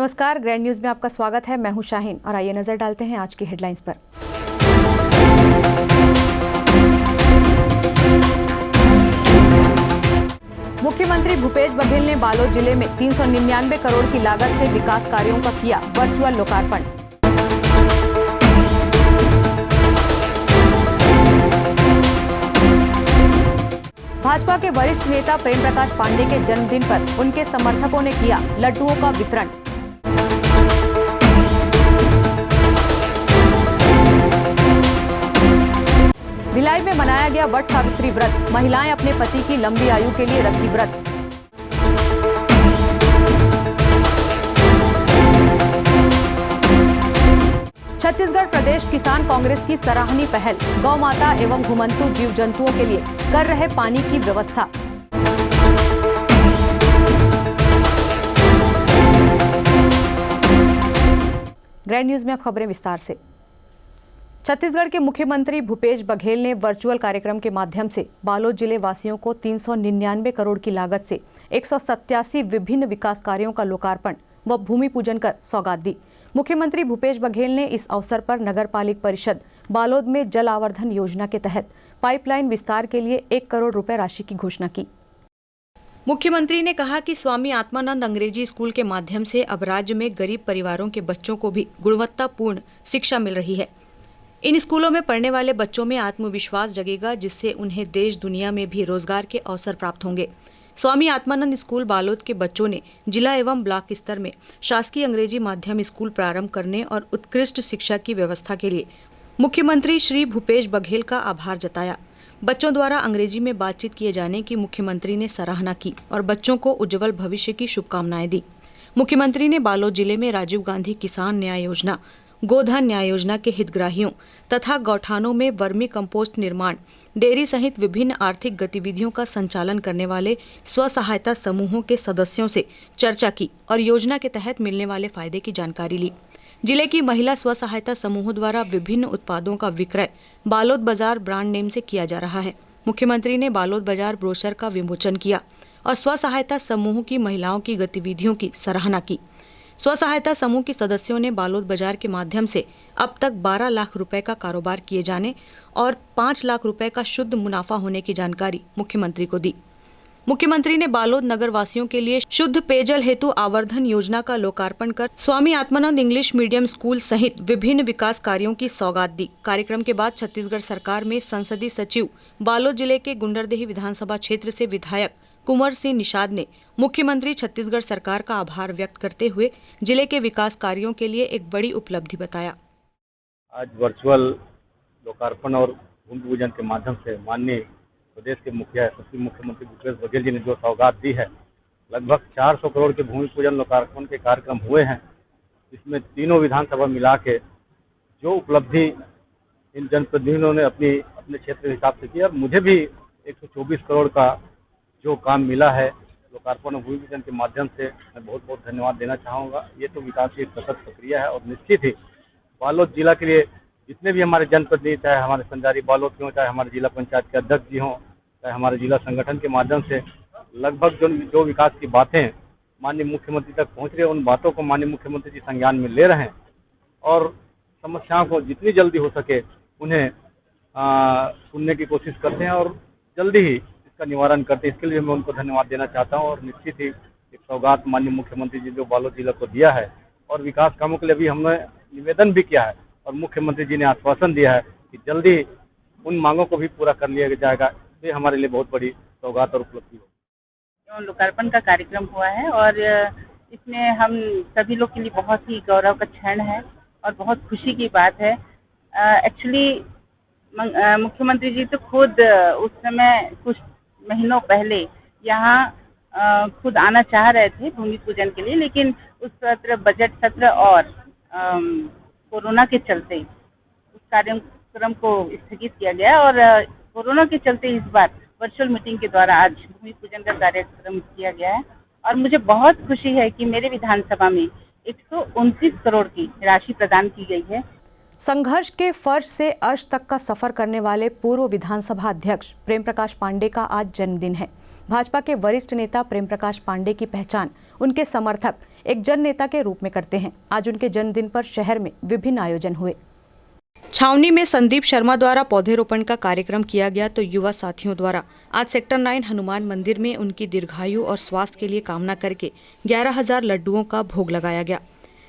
नमस्कार, grand news में आपका स्वागत है। मैं हूं शाहीन और आइए नजर डालते हैं आज की हेडलाइंस पर। मुख्यमंत्री भूपेश बघेल ने बालोद जिले में 399 करोड़ की लागत से विकास कार्यों का किया वर्चुअल लोकार्पण। भाजपा के वरिष्ठ नेता प्रेम प्रकाश पांडे के जन्मदिन पर उनके समर्थकों ने किया लड्डुओं का वितरण। भिलाई में मनाया गया वट सावित्री व्रत। महिलाएं अपने पति की लंबी आयु के लिए रखी व्रत। छत्तीसगढ़ प्रदेश किसान कांग्रेस की सराहनीय पहल, गौ माता एवं घुमंतु जीव जंतुओं के लिए कर रहे पानी की व्यवस्था। ग्रैंड न्यूज में अब खबरें विस्तार से। छत्तीसगढ़ के मुख्यमंत्री भूपेश बघेल ने वर्चुअल कार्यक्रम के माध्यम से बालोद जिले वासियों को 399 करोड़ की लागत से 187 विभिन्न विकास कार्यों का लोकार्पण व भूमि पूजन कर सौगात दी। मुख्यमंत्री भूपेश बघेल ने इस अवसर पर नगर पालिक परिषद बालोद में जल आवर्धन योजना के तहत पाइपलाइन विस्तार के लिए 1 करोड़ रुपए राशि की घोषणा की। मुख्यमंत्री ने कहा कि स्वामी आत्मानंद अंग्रेजी स्कूल के माध्यम से अब राज्य में गरीब परिवारों के बच्चों को भी गुणवत्तापूर्ण शिक्षा मिल रही है। इन स्कूलों में पढ़ने वाले बच्चों में आत्मविश्वास जगेगा, जिससे उन्हें देश दुनिया में भी रोजगार के अवसर प्राप्त होंगे। स्वामी आत्मानंद स्कूल बालोद के बच्चों ने जिला एवं ब्लॉक स्तर में शासकीय अंग्रेजी माध्यम स्कूल प्रारंभ करने और उत्कृष्ट शिक्षा की व्यवस्था के लिए मुख्यमंत्री श्री भूपेश बघेल का आभार जताया। बच्चों द्वारा अंग्रेजी में बातचीत किए जाने की मुख्यमंत्री ने सराहना की और बच्चों को उज्जवल भविष्य की शुभकामनाएं दी। मुख्यमंत्री ने बालोद जिले में राजीव गांधी किसान न्याय योजना, गोधन न्याय योजना के हितग्राहियों तथा गौठानों में वर्मी कंपोस्ट निर्माण, डेयरी सहित विभिन्न आर्थिक गतिविधियों का संचालन करने वाले स्व सहायता समूहों के सदस्यों से चर्चा की और योजना के तहत मिलने वाले फायदे की जानकारी ली। जिले की महिला स्व सहायता समूहों द्वारा विभिन्न उत्पादों का विक्रय बालोद बाजार ब्रांड नेम से किया जा रहा है। मुख्यमंत्री ने बालोद बाजार ब्रोशर का विमोचन किया और स्व सहायता समूह की महिलाओं की गतिविधियों की सराहना की। स्व सहायता समूह के सदस्यों ने बालोद बाजार के माध्यम से अब तक 12 लाख रुपए का कारोबार किए जाने और 5 लाख रुपए का शुद्ध मुनाफा होने की जानकारी मुख्यमंत्री को दी। मुख्यमंत्री ने बालोद नगर वासियों के लिए शुद्ध पेयजल हेतु आवर्धन योजना का लोकार्पण कर Swami Atmanand English medium school सहित विभिन्न विकास कार्यों की सौगात दी। कार्यक्रम के बाद छत्तीसगढ़ सरकार में संसदीय सचिव, बालोद जिले के गुंडरदेही विधानसभा क्षेत्र से विधायक कुंवर सिंह निषाद ने मुख्यमंत्री छत्तीसगढ़ सरकार का आभार व्यक्त करते हुए जिले के विकास कार्यों के लिए एक बड़ी उपलब्धि बताया। आज वर्चुअल लोकार्पण और भूमि पूजन के माध्यम से माननीय प्रदेश के मुख्यमंत्री भूपेश बघेल जी ने जो सौगात दी है, लगभग 400 करोड़ के भूमि पूजन लोकार्पण के कार्यक्रम हुए हैं। इसमें तीनों विधानसभा मिला के जो उपलब्धि इन जनप्रतिनिधियों ने अपने क्षेत्र के हिसाब से की, और मुझे भी 124 करोड़ का जो काम मिला है लोकार्पण और भूमि पूजन के माध्यम से, मैं बहुत बहुत धन्यवाद देना चाहूँगा। ये तो विकास की एक सतत प्रक्रिया है और निश्चित ही बालोद जिला के लिए जितने भी हमारे जनप्रतिनिधि, चाहे हमारे संजारी बालोद के हों, चाहे हमारे जिला पंचायत के अध्यक्ष जी हों, चाहे हमारे जिला संगठन के माध्यम से लगभग जो विकास की बातें माननीय मुख्यमंत्री तक पहुँच रही है, उन बातों को माननीय मुख्यमंत्री जी संज्ञान में ले रहे हैं और समस्याओं को जितनी जल्दी हो सके उन्हें सुनने की कोशिश करते हैं और जल्दी ही इसका निवारण करते हैं। इसके लिए मैं उनको धन्यवाद देना चाहता हूँ और निश्चित ही एक सौगात माननीय मुख्यमंत्री जी जो बालोद जिला को दिया है, और विकास कामों के लिए भी हमने निवेदन भी किया है और मुख्यमंत्री जी ने आश्वासन दिया है कि जल्दी उन मांगों को भी पूरा कर लिया जाएगा। ये हमारे लिए बहुत बड़ी सौगात और उपलब्धि हो। लोकार्पण का कार्यक्रम हुआ है और इसमें हम सभी लोग के लिए बहुत ही गौरव का क्षण है और बहुत खुशी की बात है। एक्चुअली मुख्यमंत्री जी तो खुद उस समय कुछ महीनों पहले यहाँ खुद आना चाह रहे थे भूमि पूजन के लिए, लेकिन उस सत्र, बजट सत्र और कोरोना के चलते उस कार्यक्रम को स्थगित किया गया और कोरोना के चलते इस बार वर्चुअल मीटिंग के द्वारा आज भूमि पूजन का कार्यक्रम किया गया है। और मुझे बहुत खुशी है कि मेरे विधानसभा में 129 करोड़ की राशि प्रदान की गई है। संघर्ष के फर्श से अर्श तक का सफर करने वाले पूर्व विधानसभा अध्यक्ष प्रेम प्रकाश पांडे का आज जन्मदिन है। भाजपा के वरिष्ठ नेता प्रेम प्रकाश पांडे की पहचान उनके समर्थक एक जन नेता के रूप में करते हैं। आज उनके जन्मदिन पर शहर में विभिन्न आयोजन हुए। छावनी में संदीप शर्मा द्वारा पौधेरोपण का कार्यक्रम किया गया तो युवा साथियों द्वारा आज सेक्टर 9 हनुमान मंदिर में उनकी दीर्घायु और स्वास्थ्य के लिए कामना करके 11,000 लड्डुओं का भोग लगाया गया।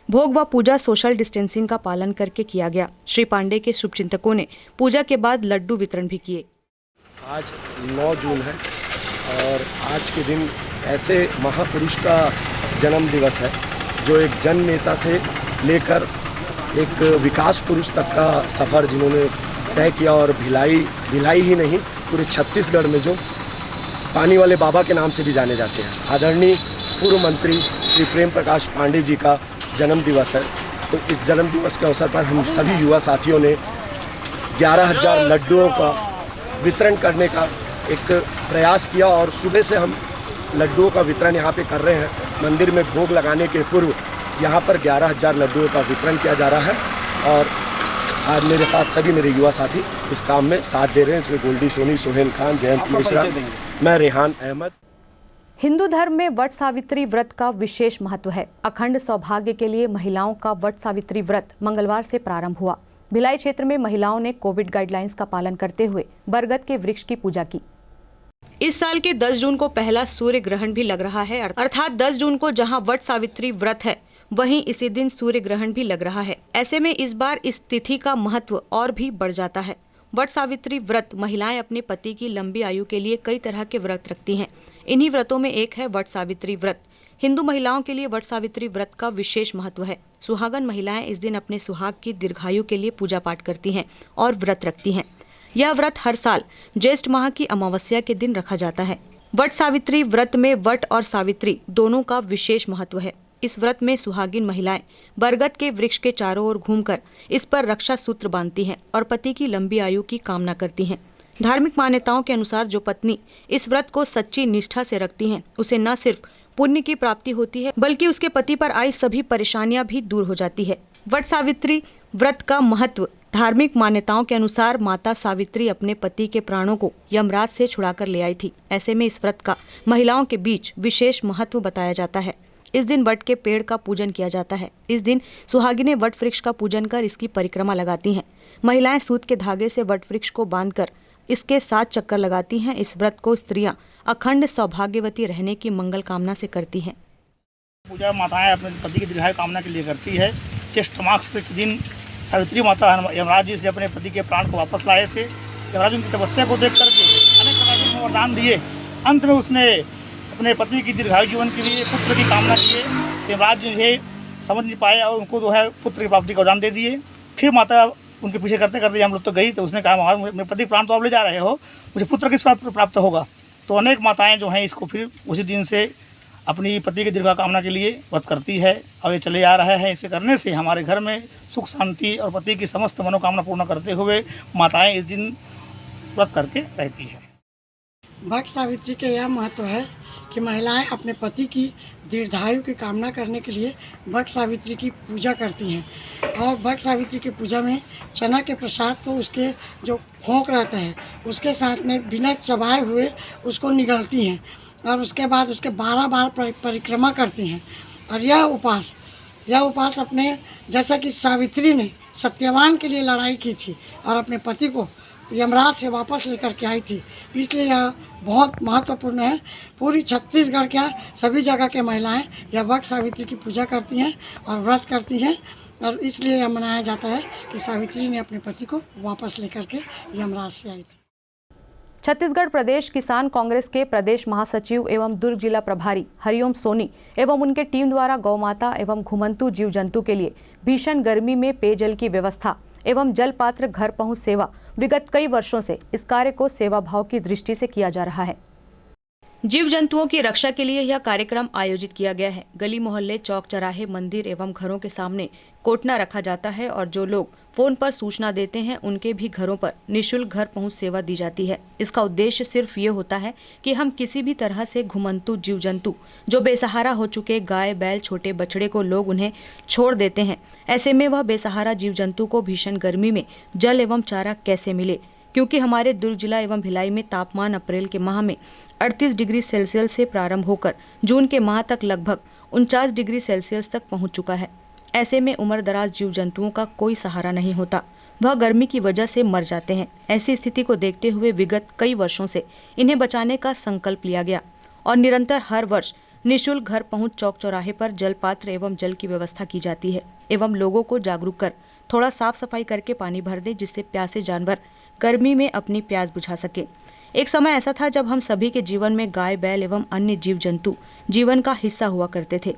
भोग व पूजा सोशल डिस्टेंसिंग का पालन करके किया गया। श्री पांडे के शुभचिंतकों ने पूजा के बाद लड्डू वितरण भी किए। आज 9 जून है और आज के दिन ऐसे महापुरुष का जन्म दिवस है जो एक जन नेता से लेकर एक विकास पुरुष तक का सफ़र जिन्होंने तय किया और भिलाई ही नहीं पूरे छत्तीसगढ़ में जो पानी वाले बाबा के नाम से भी जाने जाते हैं। आदरणीय पूर्व मंत्री श्री प्रेम प्रकाश पांडे जी का जन्म दिवस है, तो इस जन्म दिवस के अवसर पर हम सभी युवा साथियों ने 11,000 लड्डुओं का वितरण करने का एक प्रयास किया और सुबह से हम लड्डुओं का वितरण यहाँ पे कर रहे हैं। मंदिर में भोग लगाने के पूर्व यहाँ पर 11,000 लड्डुओं का वितरण किया जा रहा है और आज मेरे साथ सभी मेरे युवा साथी इस काम में साथ दे रहे हैं। गोल्डी सोनी, सोहेल खान, जयंत मिश्रा, मैं रेहान अहमद। हिंदू धर्म में वट सावित्री व्रत का विशेष महत्व है। अखंड सौभाग्य के लिए महिलाओं का वट सावित्री व्रत मंगलवार से प्रारंभ हुआ। भिलाई क्षेत्र में महिलाओं ने कोविड गाइडलाइंस का पालन करते हुए बरगद के वृक्ष की पूजा की। इस साल के 10 जून को पहला सूर्य ग्रहण भी लग रहा है, अर्थात 10 जून को जहां वट सावित्री व्रत है वहीं इसी दिन सूर्य ग्रहण भी लग रहा है। ऐसे में इस बार इस तिथि का महत्व और भी बढ़ जाता है। वट सावित्री व्रत महिलाएं अपने पति की लंबी आयु के लिए कई तरह के व्रत रखती हैं। इन्हीं व्रतों में एक है वट सावित्री व्रत। हिंदू महिलाओं के लिए वट सावित्री व्रत का विशेष महत्व है। सुहागन महिलाएं इस दिन अपने सुहाग की दीर्घायु के लिए पूजा पाठ करती हैं और व्रत रखती हैं। यह व्रत हर साल ज्येष्ठ माह की अमावस्या के दिन रखा जाता है। वट सावित्री व्रत में वट और सावित्री दोनों का विशेष महत्व है। इस व्रत में सुहागिन महिलाएं बरगद के वृक्ष के चारों ओर घूमकर इस पर रक्षा सूत्र बांधती हैं और पति की लंबी आयु की कामना करती हैं। धार्मिक मान्यताओं के अनुसार जो पत्नी इस व्रत को सच्ची निष्ठा से रखती हैं, उसे न सिर्फ पुण्य की प्राप्ति होती है बल्कि उसके पति पर आई सभी परेशानियां भी दूर हो जाती है। वट सावित्री व्रत का महत्व। धार्मिक मान्यताओं के अनुसार माता सावित्री अपने पति के प्राणों को यमराज से छुड़ाकर ले आई थी। ऐसे में इस व्रत का महिलाओं के बीच विशेष महत्व बताया जाता है। इस दिन वट के पेड़ का पूजन किया जाता है। इस दिन सुहागिनें वट वृक्ष का पूजन कर इसकी परिक्रमा लगाती हैं। महिलाएं सूत के धागे से वट वृक्ष को बांधकर इसके 7 चक्कर लगाती हैं। इस व्रत को स्त्रियां अखंड सौभाग्यवती रहने की मंगल कामना से करती हैं। पूजा माताएं अपने पति की दीर्घायु कामना के लिए करती है। ज्येष्ठ मास के दिन सावित्री माता यमराज जी से अपने पति के प्राण को वापस लाए थे। यमराज उनकी तपस्या को देख करके अनेक प्रकार के वरदान दिए। अंत में उसने अपने पति की दीर्घायु जीवन के लिए पुत्र की कामना की। यमराज जी ये समझ नहीं पाए और उनको जो है पुत्र की प्राप्ति का वरदान दे दिए। फिर माता उनके पीछे करते करते हम लोग तो गई, तो उसने कहा मेरे पति प्राण तो आप ले जा रहे हो, मुझे पुत्र किस प्राप्त होगा। तो अनेक माताएं जो हैं इसको फिर उसी दिन से अपनी पति की दीर्घा कामना के लिए व्रत करती है और ये चले आ रहा है। इसे करने से हमारे घर में सुख शांति और पति की समस्त मनोकामना पूर्ण करते हुए माताएं इस दिन व्रत करके रहती है। वट सावित्री के यह महत्व है कि महिलाएं अपने पति की दीर्घायु की कामना करने के लिए वट सावित्री की पूजा करती हैं और वट सावित्री की पूजा में चना के प्रसाद को उसके जो खोंक रहता है उसके साथ में बिना चबाए हुए उसको निगलती हैं और उसके बाद उसके 12 बार परिक्रमा करती हैं। और यह उपास अपने जैसा कि सावित्री ने सत्यवान के लिए लड़ाई की थी और अपने पति को यमराज से वापस लेकर के आई थी, इसलिए यह बहुत महत्वपूर्ण है। पूरी छत्तीसगढ़ के सभी जगह के महिलाएं यह वट सावित्री की पूजा करती हैं और व्रत करती हैं और इसलिए यह मनाया जाता है कि सावित्री ने अपने पति को वापस लेकर के यमराज से आई थी। छत्तीसगढ़ प्रदेश किसान कांग्रेस के प्रदेश महासचिव एवं दुर्ग जिला प्रभारी हरिओम सोनी एवं उनके टीम द्वारा गौमाता एवं घुमंतु जीव जंतु के लिए भीषण गर्मी में पेयजल की व्यवस्था एवं जल पात्र घर पहुंच सेवा विगत कई वर्षों से इस कार्य को सेवा भाव की दृष्टि से किया जा रहा है। जीव जंतुओं की रक्षा के लिए यह कार्यक्रम आयोजित किया गया है। गली मोहल्ले, चौक चौराहे, मंदिर एवं घरों के सामने कोटना रखा जाता है और जो लोग फोन पर सूचना देते हैं उनके भी घरों पर निःशुल्क घर पहुंच सेवा दी जाती है। इसका उद्देश्य सिर्फ ये होता है कि हम किसी भी तरह से घुमंतु जीव जंतु जो बेसहारा हो चुके गाय, बैल, छोटे बछड़े को लोग उन्हें छोड़ देते हैं, ऐसे में वह बेसहारा जीव जंतु को भीषण गर्मी में जल एवं चारा कैसे मिले, क्योंकि हमारे दुर्ग जिला एवं भिलाई में तापमान अप्रैल के माह में 38 डिग्री सेल्सियस से प्रारंभ होकर जून के माह तक लगभग 49 डिग्री सेल्सियस तक पहुंच चुका है। ऐसे में उम्रदराज जीव जंतुओं का कोई सहारा नहीं होता, वह गर्मी की वजह से मर जाते हैं। ऐसी स्थिति को देखते हुए विगत कई वर्षों से इन्हें बचाने का संकल्प लिया गया और निरंतर हर वर्ष निःशुल्क घर पहुंच चौक चौराहे पर जल पात्र एवं जल की व्यवस्था की जाती है एवं लोगों को जागरूक कर थोड़ा साफ सफाई करके पानी भर दे, जिससे प्यासे जानवर गर्मी में अपनी प्यास बुझा सके। एक समय ऐसा था जब हम सभी के जीवन में गाय, बैल एवं अन्य जीव जंतु जीवन का हिस्सा हुआ करते थे।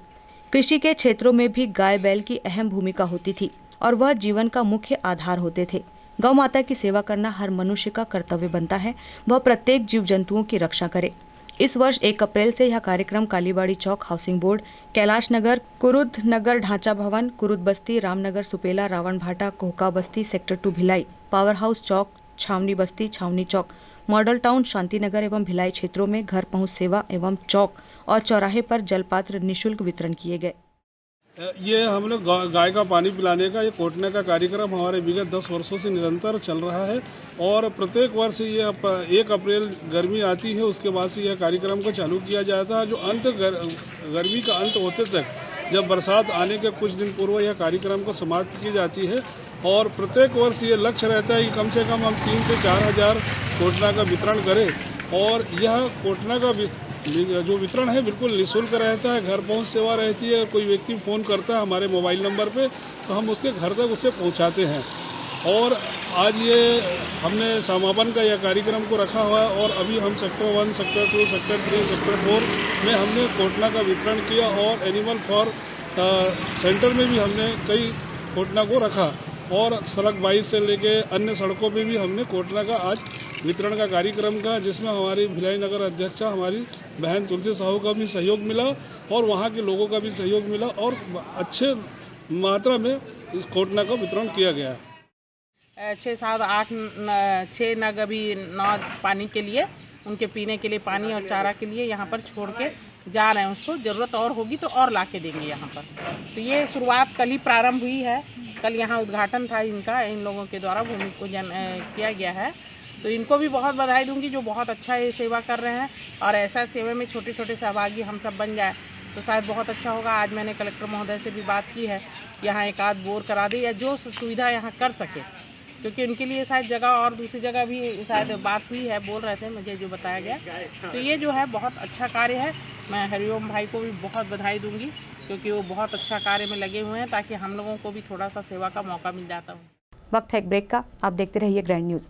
कृषि के क्षेत्रों में भी गाय बैल की अहम भूमिका होती थी और वह जीवन का मुख्य आधार होते थे। गौ माता की सेवा करना हर मनुष्य का कर्तव्य बनता है, वह प्रत्येक जीव जंतुओं की रक्षा करे। इस वर्ष 1 अप्रैल से यह कार्यक्रम कालीबाड़ी चौक, हाउसिंग बोर्ड, कैलाश नगर, कुरुद नगर ढांचा भवन, कुरुद बस्ती, रामनगर सुपेला, रावण भाटा, कोहका बस्ती, सेक्टर 2 भिलाई, पावर हाउस चौक, छावनी बस्ती, छावनी चौक, मॉडल टाउन, शांतिनगर एवं भिलाई क्षेत्रों में घर पहुंच सेवा एवं चौक और चौराहे पर जलपात्र निःशुल्क वितरण किए गए। ये हम लोग गाय का पानी पिलाने का, ये कोटने का कार्यक्रम हमारे विगत 10 वर्षों से निरंतर चल रहा है और प्रत्येक वर्ष ये 1 अप्रैल गर्मी आती है, उसके बाद से यह कार्यक्रम को चालू किया जाता है, जो गर्मी का अंत होते तक, जब बरसात आने के कुछ दिन पूर्व यह कार्यक्रम को समाप्त की जाती है। और प्रत्येक वर्ष ये लक्ष्य रहता है कि कम से कम हम 3 से 4 हज़ार कोटना का वितरण करें और यह कोटना का जो वितरण है बिल्कुल निःशुल्क रहता है। घर पहुंच सेवा रहती है। कोई व्यक्ति फ़ोन करता है हमारे मोबाइल नंबर पे तो हम उसके घर तक उसे पहुंचाते हैं। और आज ये हमने समापन का यह कार्यक्रम को रखा हुआ है और अभी हम सेक्टर 1, सेक्टर 2, सेक्टर 3, सेक्टर 4 में हमने कोटना का वितरण किया और एनिमल फॉर सेंटर में भी हमने कई कोटना को रखा और सड़क 22 से लेके अन्य सड़कों पे भी हमने कोटना का आज वितरण का कार्यक्रम का, जिसमें हमारी भिलाई नगर अध्यक्षा हमारी बहन तुलसी साहू का भी सहयोग मिला और वहाँ के लोगों का भी सहयोग मिला और अच्छे मात्रा में कोटना का वितरण किया गया। 6, 7, 8, 6 नग अभी 9 पानी के लिए, उनके पीने के लिए पानी और चारा के लिए यहाँ पर छोड़ के जा रहे हैं। उसको ज़रूरत और होगी तो और ला के देंगे यहाँ पर। तो ये शुरुआत कल ही प्रारंभ हुई है। कल यहाँ उद्घाटन था इनका, इन लोगों के द्वारा भूमि पूजन किया गया है। तो इनको भी बहुत बधाई दूंगी जो बहुत अच्छा ये सेवा कर रहे हैं और ऐसा सेवा में छोटे छोटे सहभागी हम सब बन जाए तो शायद बहुत अच्छा होगा। आज मैंने कलेक्टर महोदय से भी बात की है, यहाँ एक आध बोर करा दे या जो सुविधा यहाँ कर सके, क्योंकि उनके लिए शायद जगह और दूसरी जगह भी शायद बात हुई है, बोल रहे थे मुझे जो बताया गया। तो ये जो है बहुत अच्छा कार्य है। मैं हरिओम भाई को भी बहुत बधाई दूंगी क्योंकि वो बहुत अच्छा कार्य में लगे हुए हैं ताकि हम लोगों को भी थोड़ा सा सेवा का मौका मिल जाता हो। वक्त है एक ब्रेक का, आप देखते रहिए ग्रैंड न्यूज़।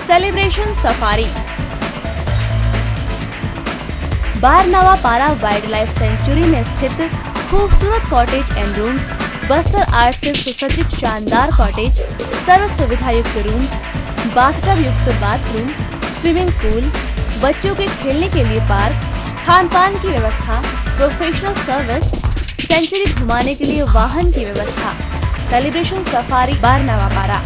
सेलिब्रेशन सफारी बारनावा पारा वाइल्ड लाइफ सेंचुरी में स्थित खूबसूरत cottage and rooms, Bastar art से सुसज्जित शानदार कॉटेज, सर्व सुविधा युक्त रूम्स, बाथटब युक्त बाथरूम, स्विमिंग पूल, बच्चों के खेलने के लिए पार्क, खान पान की व्यवस्था, प्रोफेशनल सर्विस, सेंचुरी घुमाने के लिए वाहन की व्यवस्था। सेलिब्रेशन सफारी बारनावा पारा।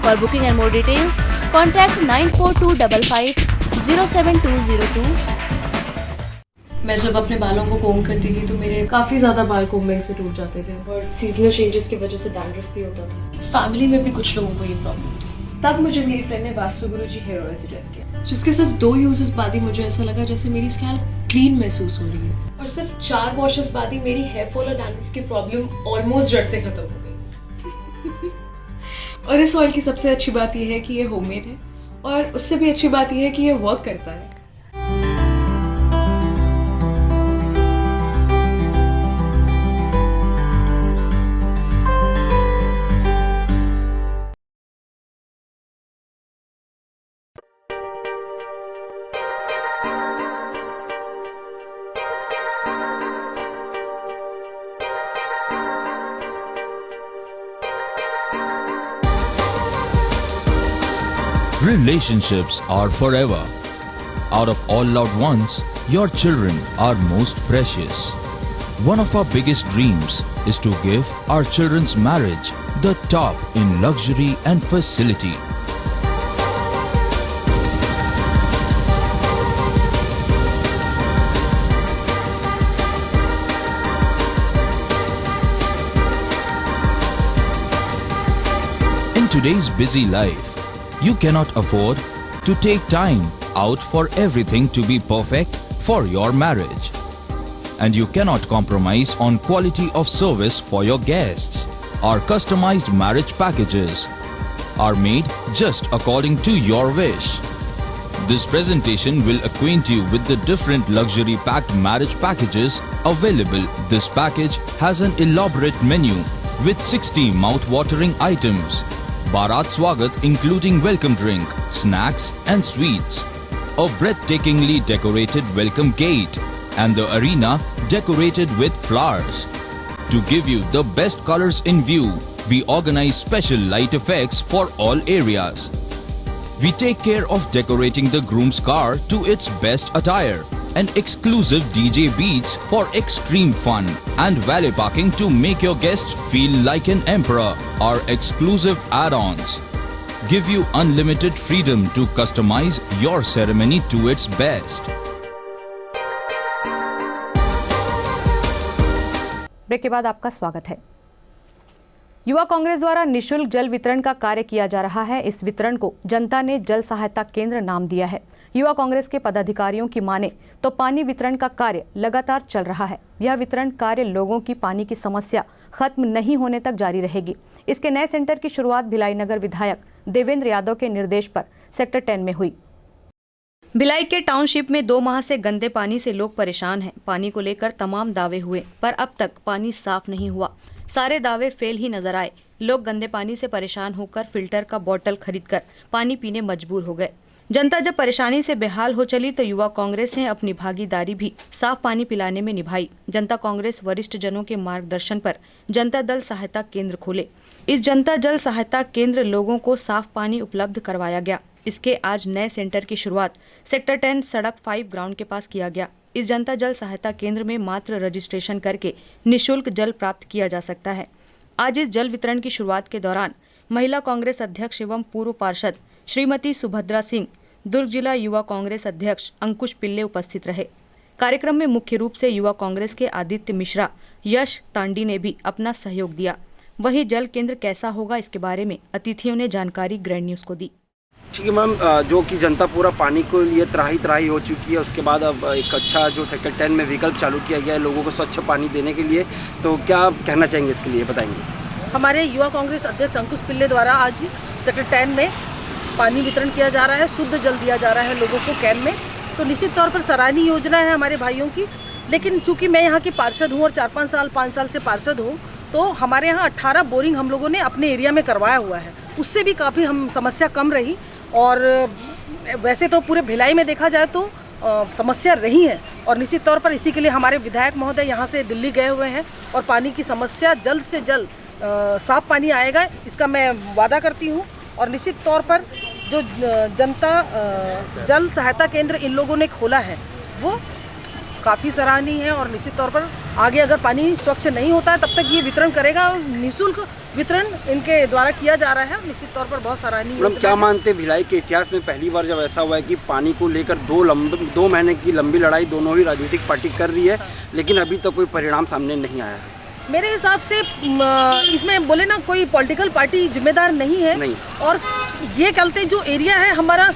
For booking and more details contact 942255070202। मैं जब अपने बालों को कोम करती थी तो मेरे काफ़ी ज़्यादा बाल कोम्बिंग से टूट जाते थे और सीजनल चेंजेस की वजह से डैंड्रफ भी होता था। फैमिली में भी कुछ लोगों को ये प्रॉब्लम थी। तब मुझे मेरी फ्रेंड ने वास्तु गुरुजी हेयर ऑयल सजेस्ट किया, जिसके सिर्फ 2 यूजेस बाद ही मुझे ऐसा लगा जैसे मेरी स्कैल्प क्लीन महसूस हो रही है और सिर्फ 4 वॉशेस बाद ही मेरी हेयर फॉल और डैंड्रफ की प्रॉब्लम ऑलमोस्ट जड़ से खत्म हो गई। और इस ऑयल की सबसे अच्छी बात यह है कि ये होममेड है और उससे भी अच्छी बात यह है कि ये वर्क करता है। Relationships are forever. Out of all loved ones, your children are most precious. One of our biggest dreams is to give our children's marriage the top in luxury and facility. In today's busy life, you cannot afford to take time out for everything to be perfect for your marriage. And you cannot compromise on quality of service for your guests. Our customized marriage packages are made just according to your wish. This presentation will acquaint you with the different luxury packed marriage packages available. This package has an elaborate menu with 60 mouth-watering items. Bharat Swagat including welcome drink, snacks and sweets. A breathtakingly decorated welcome gate and the arena decorated with flowers. To give you the best colors in view, we organize special light effects for all areas. We take care of decorating the groom's car to its best attire and exclusive DJ beats for extreme fun and valet parking to make your guests feel like an emperor. Our exclusive add-ons give you unlimited freedom to customize your ceremony to its best. Break के बाद आपका स्वागत है। युवा कांग्रेस द्वारा निशुल्क जल वितरण का कार्य किया जा रहा है। इस वितरण को जनता ने जल सहायता केंद्र नाम दिया है। युवा कांग्रेस के पदाधिकारियों की माने तो पानी वितरण का कार्य लगातार चल रहा है। यह वितरण कार्य लोगों की पानी की समस्या खत्म नहीं होने तक जारी रहेगी। इसके नए सेंटर की शुरुआत भिलाई नगर विधायक देवेंद्र यादव के निर्देश पर सेक्टर 10 में हुई। भिलाई के टाउनशिप में 2 माह से गंदे पानी से लोग परेशान हैं। पानी को लेकर तमाम दावे हुए पर अब तक पानी साफ नहीं हुआ। सारे दावे फेल ही नजर आए। लोग गंदे पानी से परेशान होकर फिल्टर का बोतल खरीदकर पानी पीने मजबूर हो गए। जनता जब परेशानी से बेहाल हो चली तो युवा कांग्रेस ने अपनी भागीदारी भी साफ पानी पिलाने में निभाई। जनता कांग्रेस वरिष्ठ जनों के मार्गदर्शन पर जनता दल सहायता केंद्र खोले। इस जनता जल सहायता केंद्र लोगों को साफ पानी उपलब्ध करवाया गया। इसके आज नए सेंटर की शुरुआत सेक्टर 10 सड़क 5 ग्राउंड के पास किया गया। इस जनता जल सहायता केंद्र में मात्र रजिस्ट्रेशन करके निःशुल्क जल प्राप्त किया जा सकता है। आज इस जल वितरण की शुरुआत के दौरान महिला कांग्रेस अध्यक्ष एवं पूर्व पार्षद श्रीमती सुभद्रा सिंह, दुर्ग जिला युवा कांग्रेस अध्यक्ष अंकुश पिल्ले उपस्थित रहे। कार्यक्रम में मुख्य रूप से युवा कांग्रेस के आदित्य मिश्रा, यश तांडी ने भी अपना सहयोग दिया। वहीं जल केंद्र कैसा होगा इसके बारे में अतिथियों ने जानकारी ग्रैंड न्यूज को दी। ठीक है मैम, जो कि जनता पूरा पानी को लिए त्राही हो चुकी है, उसके बाद अब एक अच्छा जो सेक्टर 10 में विकल्प चालू किया गया है लोगों को स्वच्छ पानी देने के लिए, तो क्या कहना चाहेंगे इसके लिए, बताएंगे? हमारे युवा कांग्रेस अध्यक्ष अंकुश पिल्ले द्वारा आज सेक्टर 10 में पानी वितरण किया जा रहा है, शुद्ध जल दिया जा रहा है लोगों को कैन में। तो निश्चित तौर पर सराहनीय योजना है हमारे भाइयों की। लेकिन चूंकि मैं यहाँ की पार्षद हूँ और 5 साल से पार्षद हूँ, तो हमारे यहाँ 18 बोरिंग हम लोगों ने अपने एरिया में करवाया हुआ है। उससे भी काफ़ी हम समस्या कम रही। और वैसे तो पूरे भिलाई में देखा जाए तो समस्या रही है और निश्चित तौर पर इसी के लिए हमारे विधायक महोदय यहाँ से दिल्ली गए हुए हैं और पानी की समस्या जल्द से जल्द साफ पानी आएगा, इसका मैं वादा करती हूँ। और निश्चित तौर पर जो जनता जल सहायता केंद्र इन लोगों ने खोला है वो काफ़ी सराहनीय है। और निश्चित तौर पर आगे अगर पानी स्वच्छ नहीं होता है तब तक ये वितरण करेगा और निःशुल्क वितरण इनके द्वारा किया जा रहा है। निश्चित तौर पर बहुत सराहनीय। मैडम, क्या मानते हैं भिलाई के इतिहास में पहली बार जब ऐसा हुआ है कि पानी को लेकर 2 महीने की लंबी लड़ाई दोनों ही राजनीतिक पार्टी कर रही है, लेकिन अभी तक कोई परिणाम सामने नहीं आया है? मेरे हिसाब से इसमें बोले ना कोई पॉलिटिकल पार्टी जिम्मेदार नहीं है। नहीं। और ये चलते जो एरिया है हमारा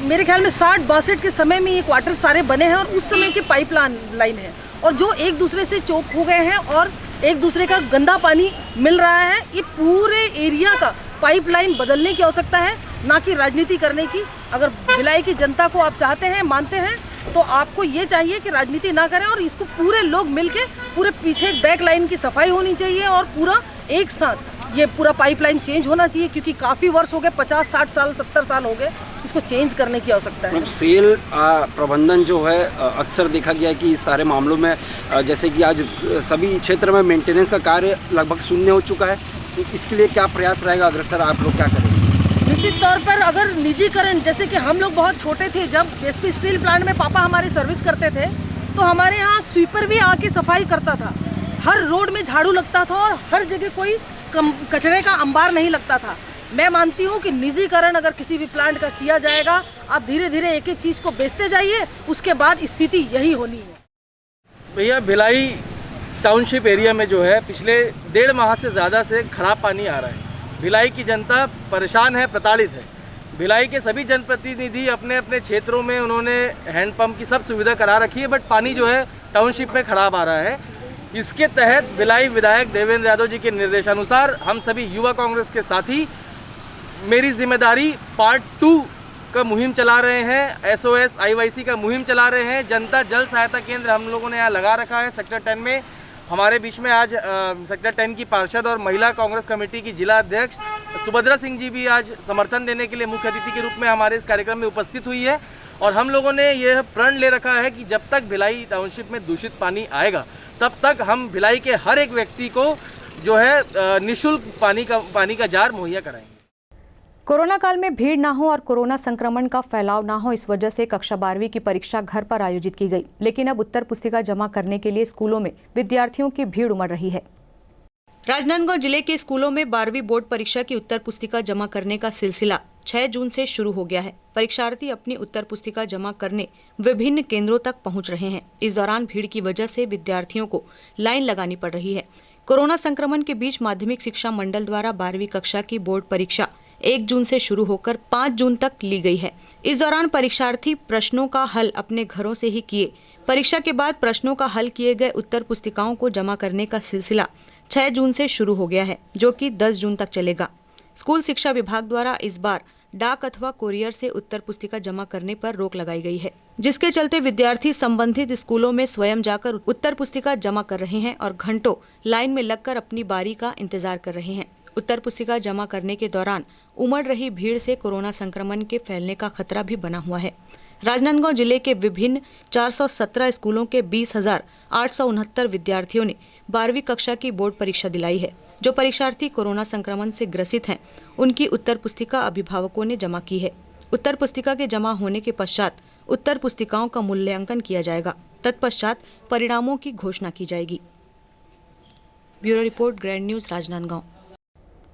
मेरे ख्याल में 60-62 के समय में ये क्वार्टर सारे बने हैं और उस समय के पाइप लाइन है और जो एक दूसरे से चोक हो गए हैं और एक दूसरे का गंदा पानी मिल रहा है। ये पूरे एरिया का पाइपलाइन बदलने की आवश्यकता है, ना कि राजनीति करने की। अगर भिलाई की जनता को आप चाहते हैं, मानते हैं, तो आपको ये चाहिए कि राजनीति ना करें और इसको पूरे लोग मिलके पूरे पीछे बैक लाइन की सफाई होनी चाहिए और पूरा एक साथ ये पूरा पाइपलाइन चेंज होना चाहिए, क्योंकि काफ़ी वर्ष हो गए, 50-60 साल 70 साल हो गए, इसको चेंज करने की आवश्यकता है। सेल प्रबंधन जो है अक्सर देखा गया है कि इस सारे मामलों में जैसे कि आज सभी क्षेत्र में मेंटेनेंस का कार्य लगभग शून्य हो चुका है, तो इसके लिए क्या प्रयास रहेगा अग्रसर, आप लोग क्या करेंगे? निश्चित तौर पर अगर निजीकरण, जैसे कि हम लोग बहुत छोटे थे जब एसपी स्टील प्लांट में पापा हमारे सर्विस करते थे, तो हमारे यहाँ स्वीपर भी आके सफाई करता था, हर रोड में झाड़ू लगता था और हर जगह कोई कचरे का अंबार नहीं लगता था। मैं मानती हूँ कि निजीकरण अगर किसी भी प्लांट का किया जाएगा, आप धीरे धीरे एक एक चीज़ को बेचते जाइए, उसके बाद स्थिति यही होनी है। भैया भिलाई टाउनशिप एरिया में जो है पिछले 1.5 माह से ज़्यादा से खराब पानी आ रहा है। भिलाई की जनता परेशान है, प्रताड़ित है। भिलाई के सभी जनप्रतिनिधि अपने अपने क्षेत्रों में उन्होंने हैंडपंप की सब सुविधा करा रखी है, बट पानी जो है टाउनशिप में खराब आ रहा है। इसके तहत भिलाई विधायक देवेंद्र यादव जी के निर्देशानुसार हम सभी युवा कांग्रेस के साथी मेरी जिम्मेदारी पार्ट 2 का मुहिम चला रहे हैं, SOS IYC का मुहिम चला रहे हैं। जनता जल सहायता केंद्र हम लोगों ने यहाँ लगा रखा है सेक्टर 10 में। हमारे बीच में आज सेक्टर 10 की पार्षद और महिला कांग्रेस कमेटी की जिला अध्यक्ष सुभद्रा सिंह जी भी आज समर्थन देने के लिए मुख्य अतिथि के रूप में हमारे इस कार्यक्रम में उपस्थित हुई है। और हम लोगों ने यह प्रण ले रखा है कि जब तक भिलाई टाउनशिप में दूषित पानी आएगा तब तक हम भिलाई के हर एक व्यक्ति को जो है निःशुल्क पानी का जार मुहैया कराएंगे। कोरोना काल में भीड़ ना हो और कोरोना संक्रमण का फैलाव ना हो, इस वजह से कक्षा 12वीं की परीक्षा घर पर आयोजित की गई। लेकिन अब उत्तर पुस्तिका जमा करने के लिए स्कूलों में विद्यार्थियों की भीड़ उमड़ रही है। राजनांदगांव जिले के स्कूलों में 12वीं बोर्ड परीक्षा की उत्तर पुस्तिका जमा करने का सिलसिला 6 जून से शुरू हो गया है। परीक्षार्थी अपनी उत्तर पुस्तिका जमा करने विभिन्न केंद्रों तक पहुंच रहे हैं। इस दौरान भीड़ की वजह से विद्यार्थियों को लाइन लगानी पड़ रही है। कोरोना संक्रमण के बीच माध्यमिक शिक्षा मंडल द्वारा 12वीं कक्षा की बोर्ड परीक्षा 1 जून से शुरू होकर 5 जून तक ली गई है। इस दौरान परीक्षार्थी प्रश्नों का हल अपने घरों से ही किए। परीक्षा के बाद प्रश्नों का हल किए गए उत्तर पुस्तिकाओं को जमा करने का सिलसिला 6 जून से शुरू हो गया है, जो कि 10 जून तक चलेगा। स्कूल शिक्षा विभाग द्वारा इस बार डाक अथवा कोरियर से उत्तर पुस्तिका जमा करने पर रोक लगाई गई है, जिसके चलते विद्यार्थी संबंधित स्कूलों में स्वयं जाकर उत्तर पुस्तिका जमा कर रहे हैं और घंटों लाइन में लगकर अपनी बारी का इंतजार कर रहे हैं। उत्तर पुस्तिका जमा करने के दौरान उमड़ रही भीड़ से कोरोना संक्रमण के फैलने का खतरा भी बना हुआ है। राजनांदगांव जिले के विभिन्न 417 स्कूलों के 20,869 विद्यार्थियों ने 12वीं कक्षा की बोर्ड परीक्षा दिलाई है। जो परीक्षार्थी कोरोना संक्रमण से ग्रसित हैं, उनकी उत्तर पुस्तिका अभिभावकों ने जमा की है। उत्तर पुस्तिका के जमा होने के पश्चात उत्तर पुस्तिकाओं का मूल्यांकन किया जाएगा। तत्पश्चात परिणामों की घोषणा की जाएगी। Bureau report, grand news, Rajnandgaon.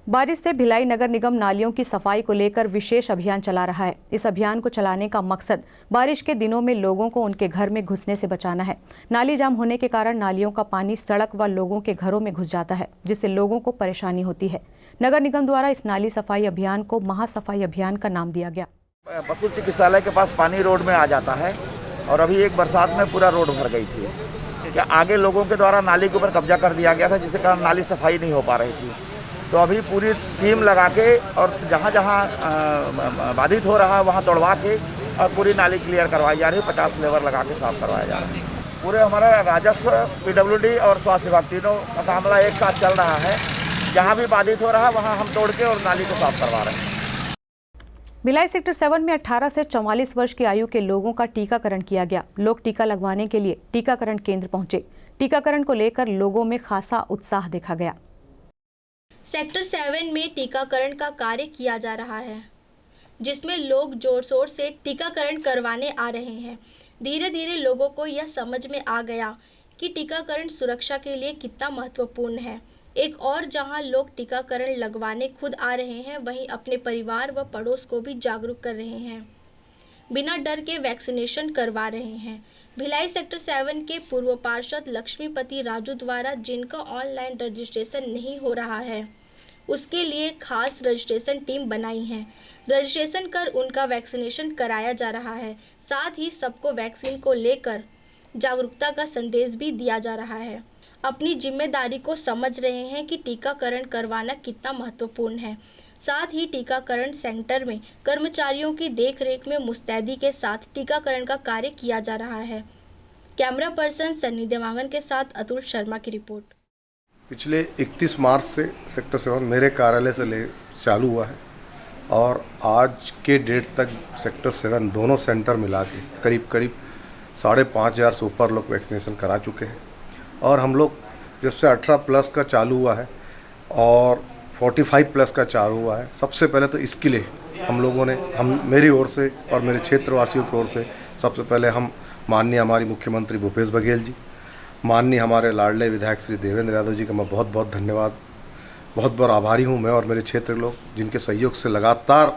बारिश से भिलाई नगर निगम नालियों की सफाई को लेकर विशेष अभियान चला रहा है। इस अभियान को चलाने का मकसद बारिश के दिनों में लोगों को उनके घर में घुसने से बचाना है। नाली जाम होने के कारण नालियों का पानी सड़क व लोगों के घरों में घुस जाता है, जिससे लोगों को परेशानी होती है। नगर निगम द्वारा इस नाली सफाई अभियान को महासफाई अभियान का नाम दिया गया। पशु चिकित्सालय के पास पानी रोड में आ जाता है और अभी एक बरसात में पूरा रोड भर गई थी। क्या आगे लोगों के द्वारा नाली के ऊपर कब्जा कर दिया गया था, जिसके कारण नाली सफाई नहीं हो पा रही थी। तो अभी पूरी टीम लगा के और जहाँ जहाँ बाधित हो रहा है वहाँ तोड़वा के और पूरी नाली क्लियर करवाई जा रही है। 50 लेबर लगा के साफ करवाया जा रहा है। पूरे हमारा राजस्व, PWD और स्वास्थ्य विभाग तीनों का मामला एक साथ चल रहा है। जहाँ भी बाधित हो रहा है वहाँ हम तोड़ के और नाली को साफ करवा रहे हैं। भिलाई सेक्टर 7 में 18 से 44 वर्ष की आयु के लोगों का टीकाकरण किया गया। लोग टीका लगवाने के लिए टीकाकरण केंद्र पहुंचे। टीकाकरण को लेकर लोगों में खासा उत्साह देखा गया। सेक्टर 7 में टीकाकरण का कार्य किया जा रहा है, जिसमें लोग जोर शोर से टीकाकरण करवाने आ रहे हैं। धीरे धीरे लोगों को यह समझ में आ गया कि टीकाकरण सुरक्षा के लिए कितना महत्वपूर्ण है। एक और जहां लोग टीकाकरण लगवाने खुद आ रहे हैं, वहीं अपने परिवार व पड़ोस को भी जागरूक कर रहे हैं। बिना डर के वैक्सीनेशन करवा रहे हैं। भिलाई सेक्टर 7 के पूर्व पार्षद लक्ष्मीपति राजू द्वारा जिनका ऑनलाइन रजिस्ट्रेशन नहीं हो रहा है, उसके लिए खास रजिस्ट्रेशन टीम बनाई है। रजिस्ट्रेशन कर उनका वैक्सीनेशन कराया जा रहा है। साथ ही सबको वैक्सीन को लेकर जागरूकता का संदेश भी दिया जा रहा है। अपनी जिम्मेदारी को समझ रहे हैं कि टीकाकरण करवाना कितना महत्वपूर्ण है। साथ ही टीकाकरण सेंटर में कर्मचारियों की देखरेख में मुस्तैदी के साथ टीकाकरण का कार्य किया जा रहा है। कैमरा पर्सन सन्नी देवांगन के साथ अतुल शर्मा की रिपोर्ट। पिछले 31 मार्च से सेक्टर 7 मेरे कार्यालय से चालू हुआ है और आज के डेट तक सेक्टर 7 दोनों सेंटर मिला के करीब 5,500 से ऊपर लोग वैक्सीनेशन करा चुके हैं। और हम लोग जब से 18+ का चालू हुआ है और 45+ का चालू हुआ है, सबसे पहले तो इसके लिए हम लोगों ने मेरी ओर से और मेरे क्षेत्रवासियों की ओर से सबसे पहले हम माननीय हमारी मुख्यमंत्री भूपेश बघेल जी, माननीय हमारे लाडले विधायक श्री देवेंद्र यादव जी का मैं बहुत बहुत आभारी हूँ मैं और मेरे क्षेत्र के लोग, जिनके सहयोग से लगातार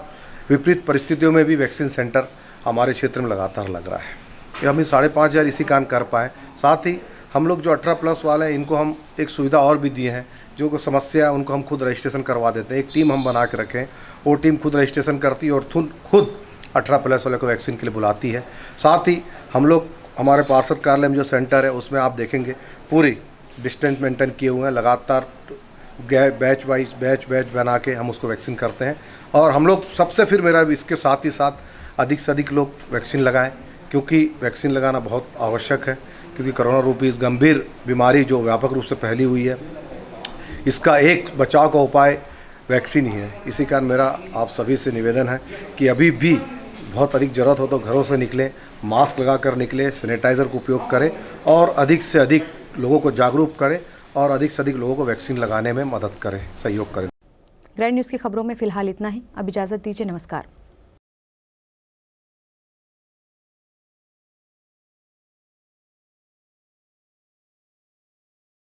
विपरीत परिस्थितियों में भी वैक्सीन सेंटर हमारे क्षेत्र में लगातार लग रहा है। ये हम 5,500 इसी कारण कर पाए। साथ ही हम लोग जो 18+ वाले हैं इनको हम एक सुविधा और भी दिए हैं, जो को समस्या है उनको हम खुद रजिस्ट्रेशन करवा देते हैं। एक टीम हम बना के रखें, वो टीम खुद रजिस्ट्रेशन करती है और खुद 18+ वाले को वैक्सीन के लिए बुलाती है। साथ ही हम लोग हमारे पार्षद कार्यालय में जो सेंटर है उसमें आप देखेंगे पूरी डिस्टेंस मेंटेन किए हुए हैं, लगातार बैच बना के हम उसको वैक्सीन करते हैं। और हम लोग सबसे फिर मेरा इसके साथ ही साथ अधिक से अधिक लोग वैक्सीन लगाएं, क्योंकि वैक्सीन लगाना बहुत आवश्यक है, क्योंकि कोरोना रूपी इस गंभीर बीमारी जो व्यापक रूप से फैली हुई है, इसका एक बचाव का उपाय वैक्सीन ही है। इसी कारण मेरा आप सभी से निवेदन है कि अभी भी बहुत अधिक ज़रूरत हो तो घरों से निकलें, मास्क लगा कर निकलें, सैनिटाइज़र का उपयोग करें और अधिक से अधिक लोगों को जागरूक करें और अधिक से अधिक लोगों को वैक्सीन लगाने में मदद करें, सहयोग करें। ग्रैंड न्यूज़ की खबरों में फिलहाल इतना ही। अब इजाज़त दीजिए। नमस्कार।